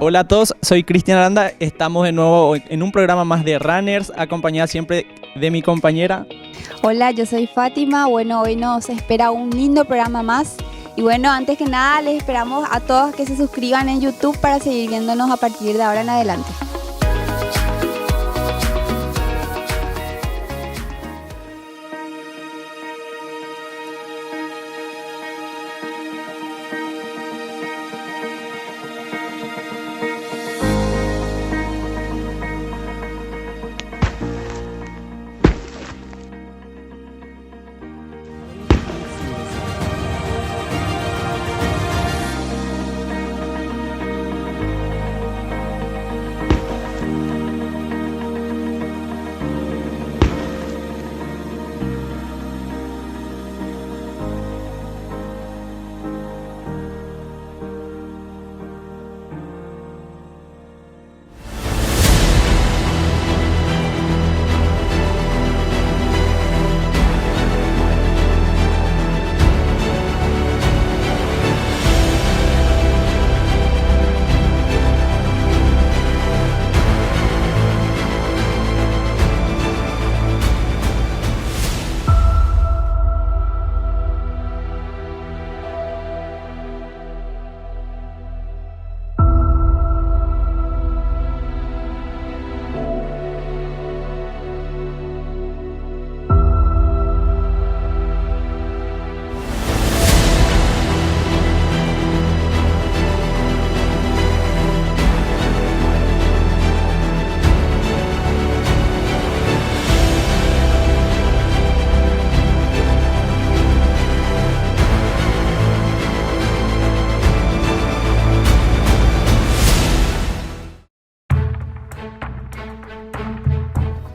Hola a todos, soy Cristian Aranda, estamos de nuevo en un programa más de Runners, acompañada siempre de mi compañera. Hola, yo soy Fátima, bueno, hoy nos espera un lindo programa más y bueno, antes que nada les esperamos a todos que se suscriban en YouTube para seguir viéndonos a partir de ahora en adelante.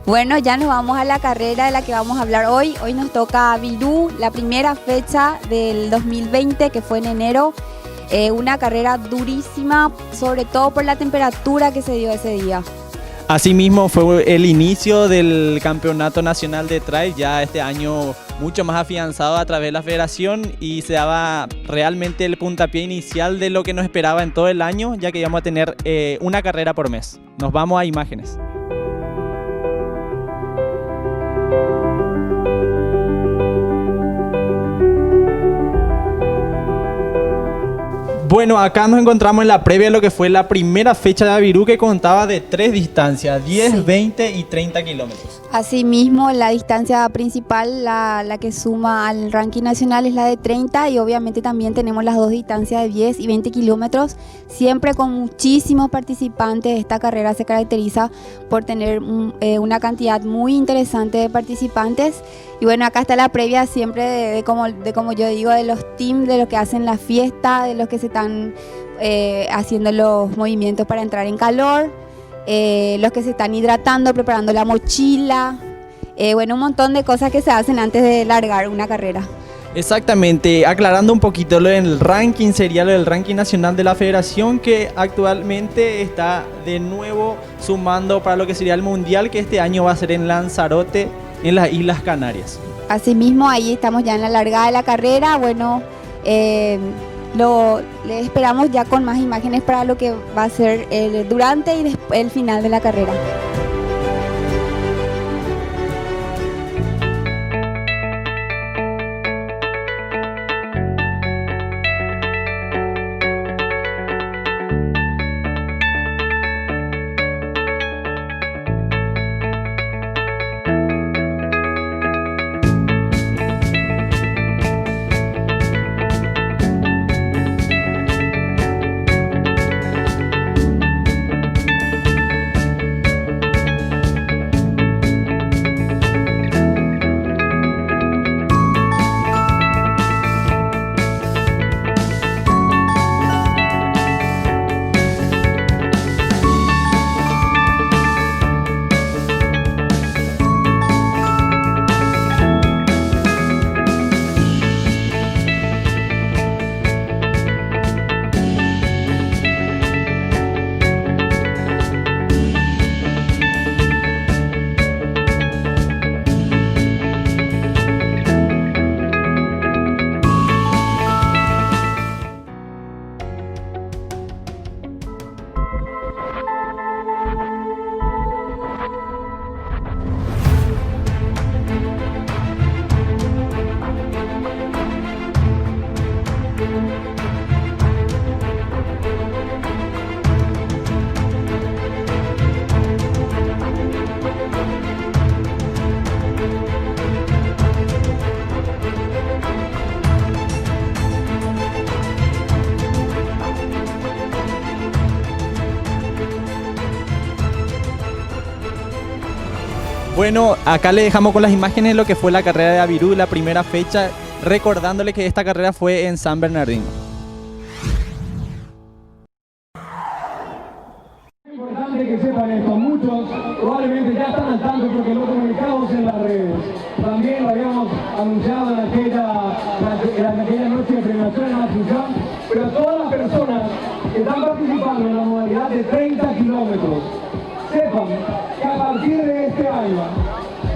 Bueno, ya nos vamos a la carrera de la que vamos a hablar hoy. Hoy nos toca Virú, la primera fecha del 2020 que fue en enero. Una carrera durísima, sobre todo por la temperatura que se dio ese día. Asimismo fue el inicio del Campeonato Nacional de Trail, ya este año mucho más afianzado a través de la federación y se daba realmente el puntapié inicial de lo que nos esperaba en todo el año, ya que íbamos a tener una carrera por mes. Nos vamos a imágenes. Bueno, acá nos encontramos en la previa de lo que fue la primera fecha de Avirú, que contaba de 3 distancias, 10, sí, 20 y 30 kilómetros. Asimismo, la distancia principal, la que suma al ranking nacional, es la de 30 y obviamente también tenemos las dos distancias de 10 y 20 kilómetros, siempre con muchísimos participantes. Esta carrera se caracteriza por tener una cantidad muy interesante de participantes. Y bueno, acá está la previa siempre de como yo digo, de los teams, de los que hacen la fiesta, de los que se están haciendo los movimientos para entrar en calor, los que se están hidratando, preparando la mochila, bueno, un montón de cosas que se hacen antes de largar una carrera. Exactamente, aclarando un poquito lo del ranking, sería lo del ranking nacional de la federación, que actualmente está de nuevo sumando para lo que sería el mundial, que este año va a ser en Lanzarote, en las Islas Canarias. Asimismo, ahí estamos ya en la largada de la carrera. Bueno, le esperamos ya con más imágenes para lo que va a ser el durante y el final de la carrera. Bueno, acá le dejamos con las imágenes de lo que fue la carrera de Avirú, la primera fecha, recordándole que esta carrera fue en San Bernardino. Es importante que sepan esto, muchos probablemente ya están al tanto porque lo comunicamos en las redes. También lo habíamos anunciado en aquella noche de premiación en la Asunción, pero todas las personas que están participando en la modalidad de 30 kilómetros, sepan que a partir de este año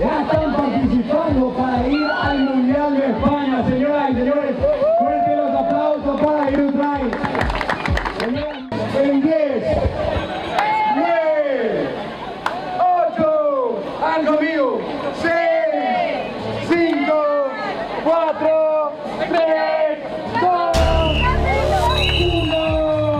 ya están participando para ir al Mundial de España. Señoras y señores, fuertes los aplausos para Iru Trail. En 10, 9, 8, algo conmigo, 6, 5, 4, 3, 2, 1.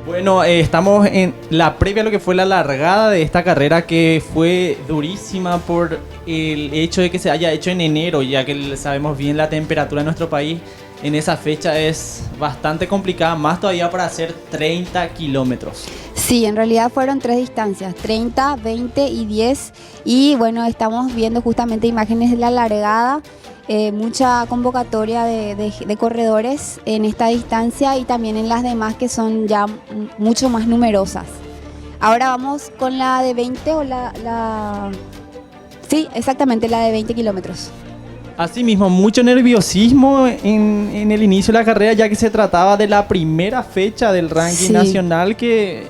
Bueno, estamos en la previa a lo que fue la largada de esta carrera, que fue durísima por el hecho de que se haya hecho en enero, ya que sabemos bien la temperatura en nuestro país en esa fecha es bastante complicada, más todavía para hacer 30 kilómetros. Sí, en realidad fueron 3 distancias, 30, 20 y 10. Y bueno, estamos viendo justamente imágenes de la largada, mucha convocatoria de corredores en esta distancia y también en las demás que son ya mucho más numerosas. Ahora vamos con la de 20 o Sí, exactamente, la de 20 kilómetros. Asimismo, mucho nerviosismo en el inicio de la carrera, ya que se trataba de la primera fecha del ranking nacional que,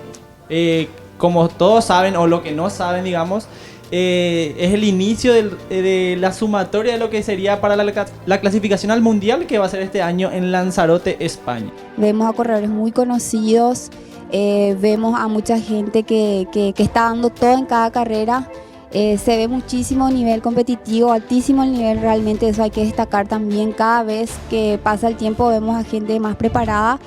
como todos saben, o lo que no saben, digamos, es el inicio de la sumatoria de lo que sería para la clasificación al Mundial, que va a ser este año en Lanzarote, España. Vemos a corredores muy conocidos, vemos a mucha gente que está dando todo en cada carrera. Se ve muchísimo nivel competitivo, altísimo el nivel, realmente eso hay que destacar también. Cada vez que pasa el tiempo vemos a gente más preparada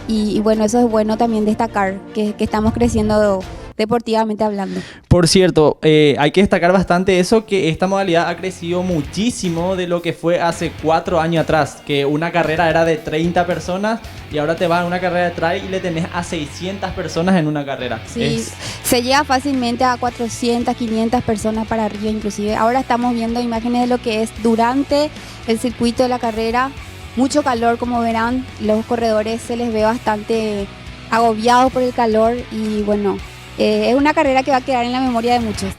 y bueno, eso es bueno también destacar, que estamos creciendo deportivamente hablando. Por cierto, hay que destacar bastante eso, que esta modalidad ha crecido muchísimo de lo que fue hace 4 años atrás, que una carrera era de 30 personas y ahora te vas a una carrera de trail y le tenés a 600 personas en una carrera. Sí, se llega fácilmente a 400, 500 personas para arriba inclusive. Ahora estamos viendo imágenes de lo que es durante el circuito de la carrera. Mucho calor, como verán, los corredores se les ve bastante agobiados por el calor y bueno, es una carrera que va a quedar en la memoria de muchos.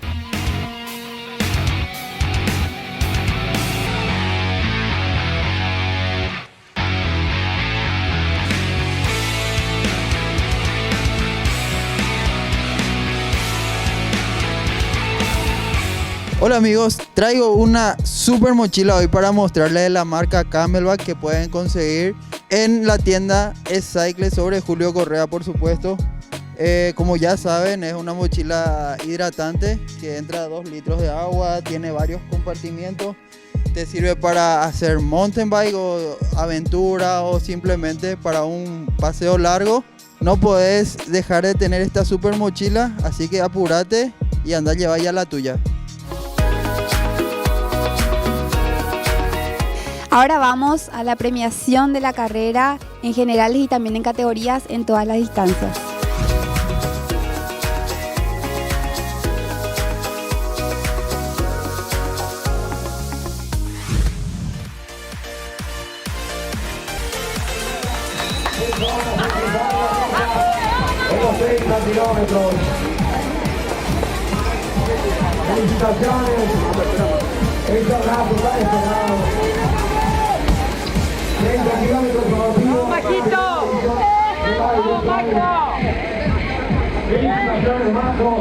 Hola amigos, traigo una super mochila hoy para mostrarles de la marca Camelback que pueden conseguir en la tienda S-Cycle sobre Julio Correa, por supuesto. Como ya saben, es una mochila hidratante que entra a 2 litros de agua, tiene varios compartimientos, te sirve para hacer mountain bike o aventura o simplemente para un paseo largo. No podés dejar de tener esta super mochila, así que apúrate y anda a llevar ya la tuya. Ahora vamos a la premiación de la carrera en generales y también en categorías en todas las distancias. En los 30 kilómetros. Felicitaciones. El trabajo está esperado. 30 kilómetros conocidos. ¡Maquito! Felicitaciones, Majo.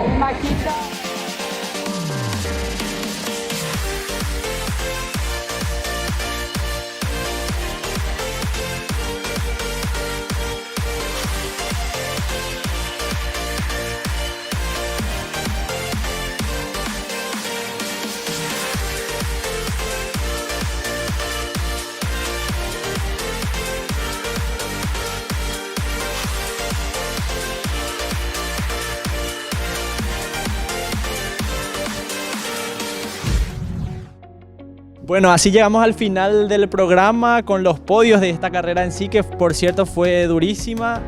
Bueno, así llegamos al final del programa con los podios de esta carrera en sí, que por cierto fue durísima.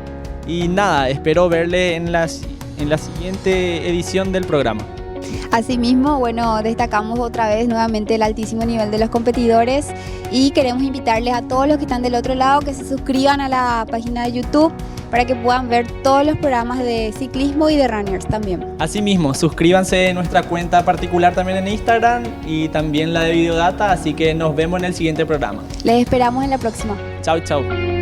Y nada, espero verle en la siguiente edición del programa. Asimismo, bueno, destacamos otra vez nuevamente el altísimo nivel de los competidores y queremos invitarles a todos los que están del otro lado que se suscriban a la página de YouTube para que puedan ver todos los programas de ciclismo y de runners también. Asimismo, suscríbanse a nuestra cuenta particular también en Instagram y también la de Videodata, así que nos vemos en el siguiente programa. Les esperamos en la próxima. Chau, chau.